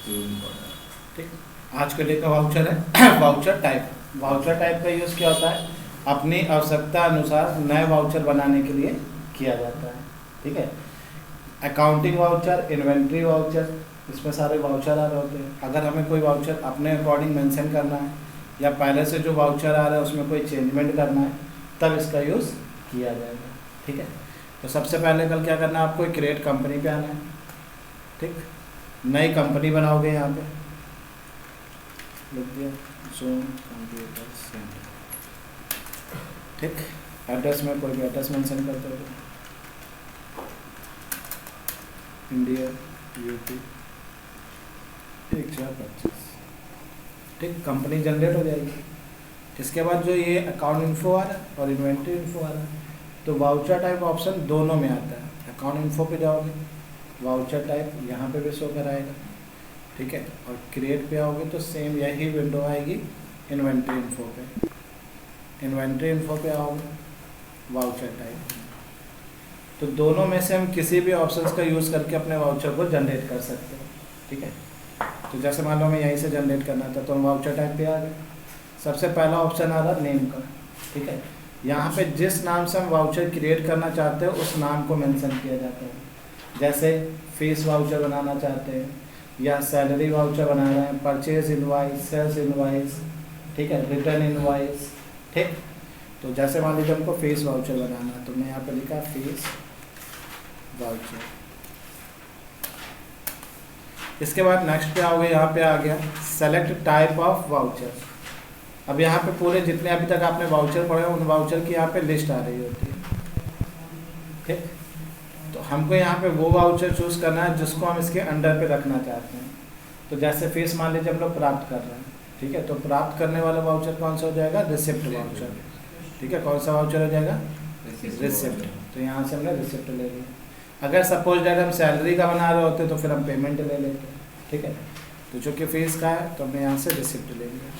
ठीक। आज के डे का वाउचर है वाउचर टाइप का यूज़ क्या होता है, अपनी आवश्यकता अनुसार नए वाउचर बनाने के लिए किया जाता है। ठीक है। अकाउंटिंग वाउचर, इन्वेंट्री वाउचर, इसमें सारे वाउचर आ रहे होते हैं। अगर हमें कोई वाउचर अपने अकॉर्डिंग मेंशन करना है या पहले से जो वाउचर आ रहा है उसमें कोई चेंजमेंट करना है, तब इसका यूज़ किया जाएगा। ठीक है। तो सबसे पहले कल क्या करना है, आपको क्रिएट कंपनी पे आना है। ठीक। नई कंपनी बनाओगे, यहाँ पे लिख दिया जोन कंप्यूटर सेंटर। ठीक। एड्रेस में कोई भी एड्रेस मेंशन कर दोगे, इंडिया यूपी 1025। ठीक। कंपनी जनरेट हो जाएगी। इसके बाद जो ये अकाउंट इन्फो आ रहा है और इन्वेंट्री इन्फो आ रहा है, तो वाउचर टाइप ऑप्शन दोनों में आता है। अकाउंट इन्फो पे जाओगे, वाउचर टाइप यहाँ पे भी शो कराएगा। ठीक है। और क्रिएट पे आओगे तो सेम यही विंडो आएगी इन्वेंट्री इन्फो पे। इन्वेंट्री इन्फो पे आओगे, वाउचर टाइप। तो दोनों में से हम किसी भी ऑप्शंस का यूज़ करके अपने वाउचर को जनरेट कर सकते हैं। ठीक है। तो जैसे मान लो हमें यहीं से जनरेट करना था, तो हम वाउचर टाइप पे आ गए। सबसे पहला ऑप्शन आ रहा नेम का। ठीक है। यहाँ पे जिस नाम से हम वाउचर क्रिएट करना चाहते हैं उस नाम को मेंशन किया जाता है। जैसे फीस वाउचर बनाना चाहते हैं, या सैलरी वाउचर बना रहे हैं, परचेज इनवाइस, सेल्स इनवाइस, ठीक है, रिटर्न इनवाइस। ठीक। तो जैसे मान लीजिए हमको फीस वाउचर बनाना है, तो मैं यहाँ पे लिखा फीस वाउचर। इसके बाद नेक्स्ट पे आओगे, यहाँ पे आ गया सेलेक्ट टाइप ऑफ वाउचर। अब यहाँ पे पूरे जितने अभी तक आपने वाउचर पढ़े उन वाउचर की यहाँ पे लिस्ट आ रही होती है। ठीक। तो हमको यहाँ पे वो वाउचर चूज़ करना है जिसको हम इसके अंडर पे रखना चाहते हैं। तो जैसे फीस मान लीजिए हम लोग प्राप्त कर रहे हैं। ठीक है। तो प्राप्त करने वाला वाउचर कौन सा हो जाएगा, रिसिप्ट वाउचर। ठीक है। कौन सा वाउचर हो जाएगा, रिसिप्ट। तो यहाँ से हमने रिसिप्ट ले लिया। अगर सपोज दैट हम सैलरी का बना रहे होते तो फिर हम पेमेंट ले लेते। ठीक है। तो चूँकि फीस का है तो हमने यहाँ से रिसिप्ट ले लिया।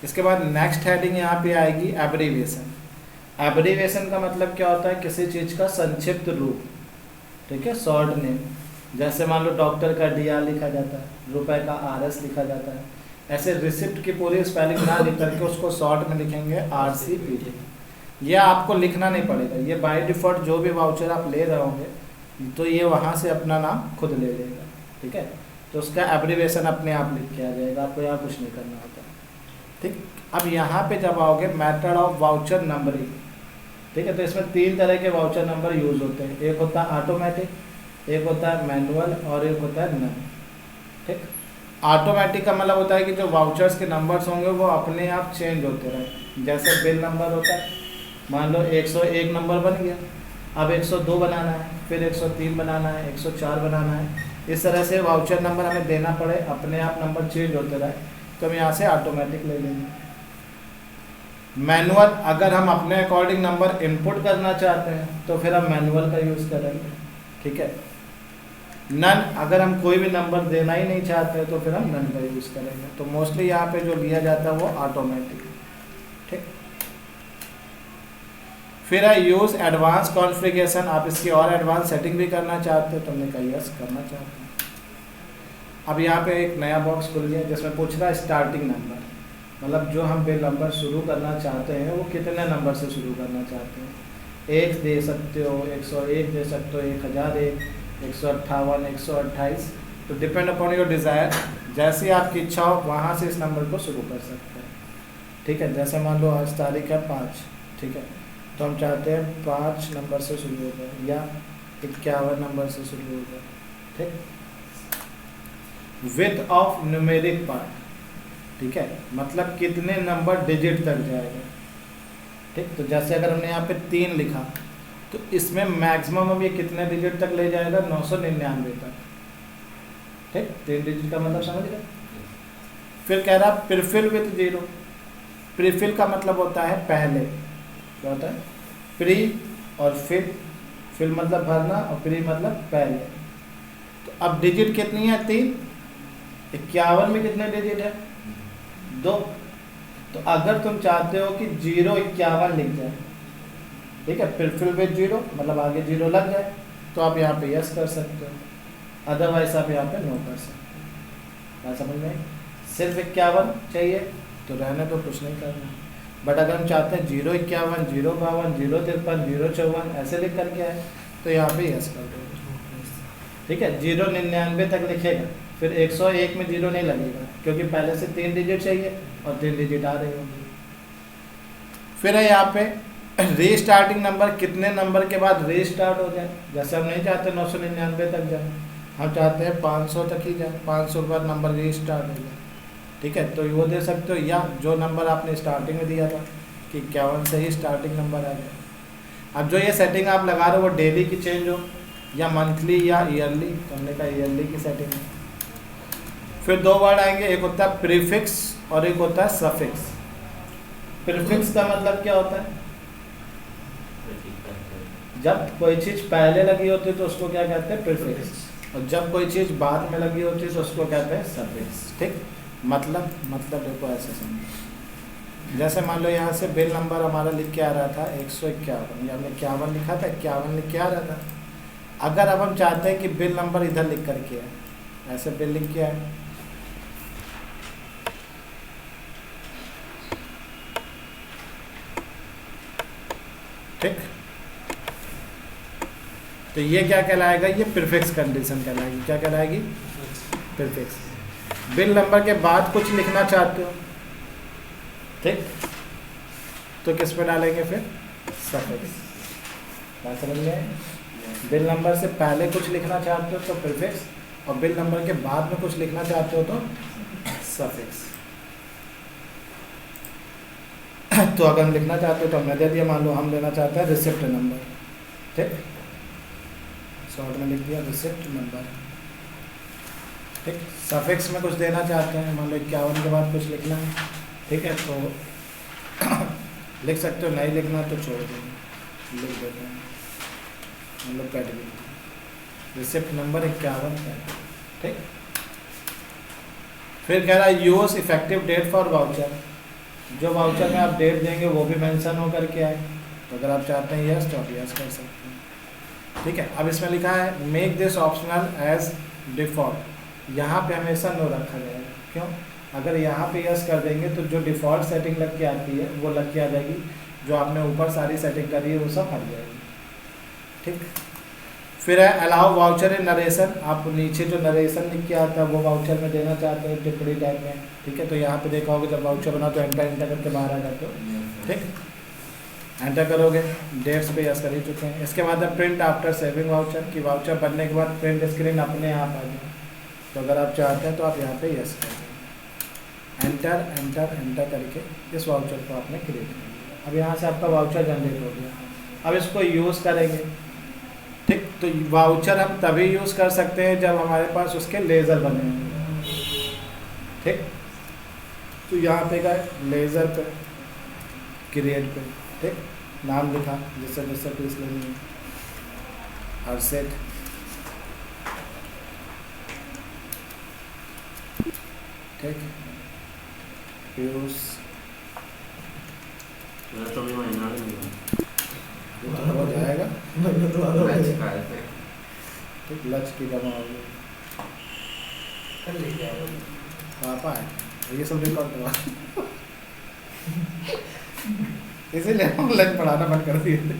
इसके बाद नेक्स्ट हेडिंग यहाँ पे आएगी एब्रीविएशन। एब्रीविएशन का मतलब क्या होता है, किसी चीज़ का संक्षिप्त रूप। ठीक है। Short name. जैसे मान लो डॉक्टर का DR लिखा जाता है, रुपए का RS लिखा जाता है। ऐसे रिसिप्ट की पूरी स्पेलिंग ना लिख करके उसको शॉर्ट में लिखेंगे RCPT। ये आपको लिखना नहीं पड़ेगा, ये बाय डिफ़ॉल्ट जो भी वाउचर आप ले रहे होंगे तो ये वहाँ से अपना नाम खुद ले लेगा। ठीक है। तो उसका एब्रीविएशन अपने आप लिख के आ जाएगा, आपको यहाँ कुछ नहीं करना होता। ठीक। अब यहाँ पे जब आओगे मेथड ऑफ वाउचर नंबरिंग। ठीक है। तो इसमें 3 तरह के वाउचर नंबर यूज़ होते हैं। एक होता है ऑटोमेटिक, एक होता है मैनुअल और एक होता है नन। ठीक। ऑटोमेटिक का मतलब होता है कि जो वाउचर्स के नंबर्स होंगे वो अपने आप चेंज होते रहे। जैसे बिल नंबर होता है, मान लो 101 नंबर बन गया, अब 102 बनाना है, फिर 103 बनाना है, 104 बनाना है। इस तरह से वाउचर नंबर हमें देना पड़े, अपने आप नंबर चेंज होते रहे, तो हम यहाँ से ऑटोमेटिक ले लेंगे। मैनुअल, अगर हम अपने अकॉर्डिंग नंबर इनपुट करना चाहते हैं तो फिर हम मैनुअल का यूज़ करेंगे। ठीक है। नन, अगर हम कोई भी नंबर देना ही नहीं चाहते तो फिर हम नन का यूज़ करेंगे। तो मोस्टली यहाँ पे जो लिया जाता है वो ऑटोमेटिक। ठीक। फिर है यूज़ एडवांस कॉन्फ़िगरेशन। आप इसकी और एडवांस सेटिंग भी करना चाहते हो तो हमने कहा यस करना चाहते हैं। अब यहाँ पे एक नया बॉक्स खुल गया जिसमें पूछ रहा है स्टार्टिंग नंबर, मतलब जो हम बिल नंबर शुरू करना चाहते हैं वो कितने नंबर से शुरू करना चाहते हैं। 1 दे सकते हो, 101 दे सकते हो, 1001, 158, 128। तो डिपेंड अपॉन योर डिज़ायर, जैसी आपकी इच्छा हो वहाँ से इस नंबर को शुरू कर सकते हैं। ठीक है। जैसे मान लो आज तारीख है 5। ठीक है। तो हम चाहते हैं 5 नंबर से शुरू हो जाए या 51 नंबर से शुरू हो जाए। ठीक। Width of numeric part. ठीक है। मतलब कितने नंबर डिजिट तक जाएगा। ठीक। तो जैसे अगर हमने यहाँ पे 3 लिखा तो इसमें मैक्सिमम हम ये कितने डिजिट तक ले जाएगा, 999 तक। ठीक। 3 डिजिट का मतलब समझ गए। फिर कह रहा प्रीफिल विथ 0। प्रीफिल का मतलब होता है पहले, क्या होता है, प्री और फिल मतलब भरना और प्री मतलब पहले। तो अब डिजिट कितनी है, 3। 51 में कितने डिजिट है, 2। तो अगर तुम चाहते हो कि 051 लिख जाए, ठीक है, प्रीफिल विथ 0 मतलब आगे 0 लग जाए, तो आप यहाँ पे यस कर सकते हो, अदरवाइज आप यहाँ पे नो कर सकते हो। बात समझ में? सिर्फ 51 चाहिए तो रहने तो कुछ नहीं करना। बट अगर हम चाहते हैं 051, 052, 053, 054 ऐसे लिख करके आए तो यहाँ पे यस कर देंगे। ठीक है, 099 तक लिखेगा, फिर 101 में 0 नहीं लगेगा क्योंकि पहले से 3 डिजिट चाहिए और 3 डिजिट आ रहे होंगे। फिर है यहाँ पे रीस्टार्टिंग नंबर, कितने नंबर के बाद रीस्टार्ट हो जाए। जैसे हम नहीं चाहते 999 तक जाए, हम चाहते हैं 500 तक ही जाए, 500 के बाद नंबर रीस्टार्ट हो जाए। ठीक है, तो वो दे सकते हो, या जो नंबर आपने स्टार्टिंग में दिया था कि 51 से ही स्टार्टिंग नंबर आ जाए। अब जो ये सेटिंग आप लगा रहे हो वो डेली की चेंज हो या मंथली या ईयरली, तो हमने कहा ईयरली की सेटिंग है। फिर 2 वर्ड आएंगे, एक होता है प्रीफिक्स और एक होता है सफिक्स। प्रीफिक्स का मतलब क्या होता है? जब कोई चीज़ पहले लगी होती है तो उसको क्या कहते हैं? प्रीफिक्स। और जब कोई चीज़ बाद में लगी होती है तो उसको कहते हैं सफिक्स। ठीक, मतलब देखो ऐसे समझो, जैसे मान लो यहाँ से बिल नंबर हमारा लिख के आ रहा था 151, या हमने 51 लिखा था, 51 लिख के आ रहा था। अगर अब हम चाहते हैं कि बिल नंबर इधर लिख करके आए, ऐसे बिल लिख के आए, ठीक, तो ये क्या कहलाएगा? ये प्रीफिक्स कंडीशन कहलाएगी। क्या कहलाएगी? प्रीफिक्स। बिल नंबर के बाद कुछ लिखना चाहते हो, ठीक, तो किस पे डालेंगे फिर? सफिक्स। बात समझ में आए? बिल नंबर से पहले कुछ लिखना चाहते हो तो प्रीफिक्स, और बिल नंबर के बाद में कुछ लिखना चाहते हो तो सफिक्स। तो अगर हम लिखना चाहते हो तो हमने दे दिया, मान लो हम लेना चाहते हैं रिसिप्ट नंबर, ठीक, शॉर्ट में लिख दिया रिसिप्ट नंबर। ठीक, सफिक्स में कुछ देना चाहते हैं, मान लो 51 के बाद कुछ लिखना है, ठीक है, तो लिख सकते हो, नहीं लिखना तो छोड़ देंगे, लिख देते हैं, हम लोग कैट लिख दें रिसिप्ट नंबर 51 है। ठीक, फिर कह रहा है use effective date for voucher. जो वाउचर में आप डेट देंगे वो भी मेंशन हो करके आए, तो अगर आप चाहते हैं यस तो आप यस कर सकते हैं। ठीक है, अब इसमें लिखा है make this optional as default. यहाँ पे हमेशा नो रखा जाएगा। क्यों? अगर यहाँ पे यस कर देंगे तो जो डिफ़ॉल्ट सेटिंग लग के आती है वो लग के आ जाएगी, जो आपने ऊपर सारी सेटिंग करी है वो सब हट जाएगी। ठीक, फिर है अलाउ वाउचर इन नरेशन। आप नीचे जो नरेशन लिख के आता है वो वाउचर में देना चाहते हैं टिप्पणी टाइप में, ठीक है, तो यहाँ पे देखा होगा जब वाउचर बना तो एंटर करके बाहर आ जाते हो। ठीक, एंटर करोगे, डेट्स पे यस कर ही चुके हैं। इसके बाद है प्रिंट आफ्टर सेविंग वाउचर, कि वाउचर बनने के बाद प्रिंट स्क्रीन अपने आप आ जाए, तो अगर आप चाहते हैं तो आप यहाँ पे यस कर दें। एंटर करके इस वाउचर को आपने क्रिएट कर लिया। अब यहाँ से आपका वाउचर जनरेट हो गया। अब इसको यूज़ करेंगे। ठीक, तो वाउचर हम तभी यूज़ कर सकते हैं जब हमारे पास उसके लेज़र बने होंगे। ठीक, तो यहाँ पे गए लेज़र पे, क्रिएट पे, ठीक, नाम लिखा जिससे पीस लेनी है और सेट। ठीक, यूज तो भी महीना हो जाएगा। ठीक, लक्ष्य की जमा होगी पापा है, ये सब रिकॉर्ड करवा इसीलिए ऑनलाइन पढ़ाना बंद कर दिए थे,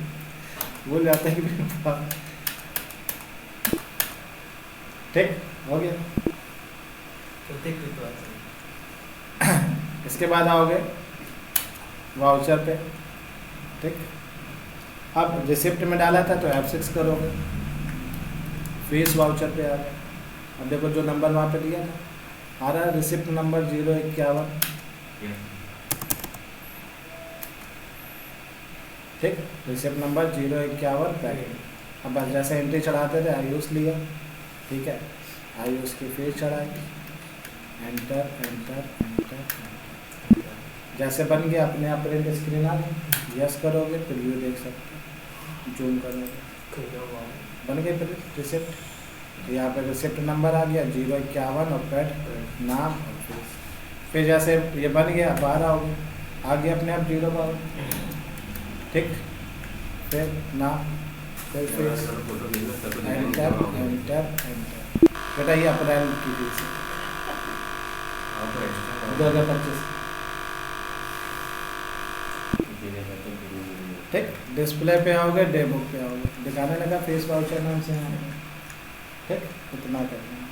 भूल जाते हैं कि ठीक हो गया। इसके बाद आओगे वाउचर पे। ठीक, अब रिसिप्ट में डाला था तो F6 करोगे, फीस वाउचर पे आ गया। अब देखो जो नंबर वहाँ पे दिया था आ रहा है रिसिप्ट नंबर 051। ठीक, रिसिप्ट नंबर 051 पैकेट। अब बस जैसे एंट्री चढ़ाते थे आयुष लिया, ठीक है, आयुष की फीस चढ़ाई, एंटर। जैसे बन गया अपने आप प्रिंट स्क्रीन आ गई, यस करोगे प्रीव्यू देख सकते हो, जूम करोगे, बन गए फिर रिसिप्ट। यहाँ पे रिसिप्ट नंबर आ गया 051 और पैड नाम और फीस। फिर जैसे ये बन गया बाहर आओगे, आ गया अपने आप 052। ठीक, फिर नाम, फिर फीस, एंटर। बेटा ये अप्रैल की फीस है। 2025। ठीक, डिस्प्ले पे आओगे, डे बुक पे आओगे, दिखाने लगा फेस वाउचर नाम से यहाँ। ठीक, इतना करना है।